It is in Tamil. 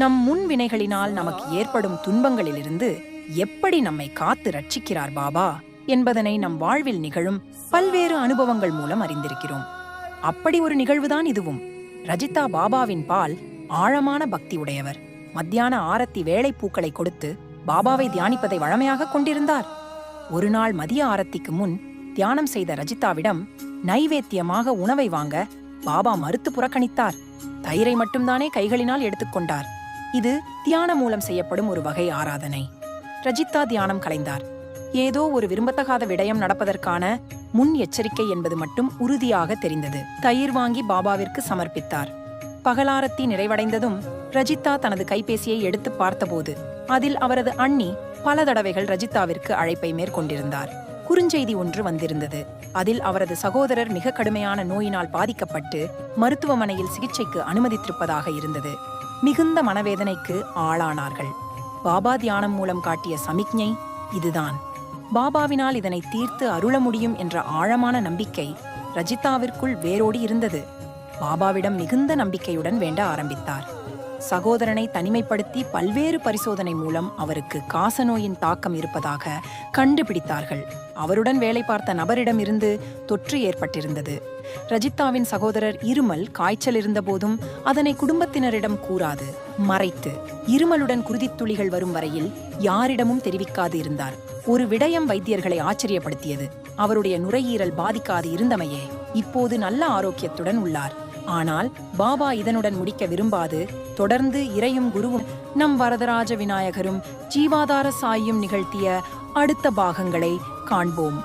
நம் முன்வினைகளினால் நமக்கு ஏற்படும் துன்பங்களிலிருந்து எப்படி நம்மை காத்து ரட்சிக்கிறார் பாபா என்பதனை நம் வாழ்வில் நிகழும் பல்வேறு அனுபவங்கள் மூலம் அறிந்திருக்கிறோம். அப்படி ஒரு நிகழ்வுதான் இதுவும். ரஜிதா பாபாவின் பால் ஆழமான பக்தி உடையவர். மத்தியான ஆரத்தி வேளை பூக்களை கொடுத்து பாபாவை தியானிப்பதை வழமையாக கொண்டிருந்தார். ஒரு நாள் மதிய ஆரத்திக்கு முன் தியானம் செய்த ரஜிதாவிடம் நைவேத்தியமாக உணவை வாங்க பாபா மறுத்து புறக்கணித்தார். தயிரை மட்டும்தானே கைகளினால் எடுத்துக்கொண்டார். இது தியானம் மூலம் செய்யப்படும் ஒரு வகை ஆராதனை. ரஜிதா தியானம் கலைந்தார். ஏதோ ஒரு விரும்பத்தகாத விடயம் நடப்பதற்கான முன் எச்சரிக்கை என்பது மட்டும் உறுதியாக தெரிந்தது. தயிர் வாங்கி பாபாவிற்கு சமர்ப்பித்தார். பகலாரத்தி நிறைவடைந்ததும் ரஜிதா தனது கைபேசியை எடுத்து பார்த்தபோது அதில் அவரது அண்ணி பல தடவைகள் ரஜிதாவிற்கு அழைப்பை மேற்கொண்டிருந்தார். குறுஞ்செய்தி ஒன்று வந்திருந்தது. அதில் அவரது சகோதரர் மிக கடுமையான நோயினால் பாதிக்கப்பட்டு மருத்துவமனையில் சிகிச்சைக்கு அனுமதித்திருப்பதாக இருந்தது. மிகுந்த மனவேதனைக்கு ஆளானார்கள். பாபா தியானம் மூலம் காட்டிய சமிக்ஞை இதுதான். பாபாவினால் இதனை தீர்த்து அருள முடியும் என்ற ஆழமான நம்பிக்கை ரஜிதாவிற்குள் வேரோடி இருந்தது. பாபாவிடம் மிகுந்த நம்பிக்கையுடன் வேண்ட ஆரம்பித்தார். சகோதரனை தனிமைப்படுத்தி பல்வேறு பரிசோதனை மூலம் அவருக்கு காசநோயின் தாக்கம் இருப்பதாக கண்டுபிடித்தார்கள். அவருடன் வேலை பார்த்த நபரிடமிருந்து தொற்று ஏற்பட்டிருந்தது. ரஜிதாவின் சகோதரர் இருமல், காய்ச்சல் இருந்தபோதும் அதனை குடும்பத்தினரிடம் கூறாது மறைத்து இருமலுடன் குருதித்துளிகள் வரும் வரையில் யாரிடமும் தெரிவிக்காது இருந்தார். ஒரு விடயம் வைத்தியர்களை ஆச்சரியப்படுத்தியது. அவருடைய நுரையீரல் பாதிக்காது இருந்தமையே. இப்போது நல்ல ஆரோக்கியத்துடன் உள்ளார். ஆனால் பாபா இதனுடன் முடிக்க விரும்பாது தொடர்ந்து இறையும் குருவும் நம் வரதராஜ விநாயகரும் ஜீவாதார சாயும் நிகழ்த்திய அடுத்த பாகங்களை காண்போம்.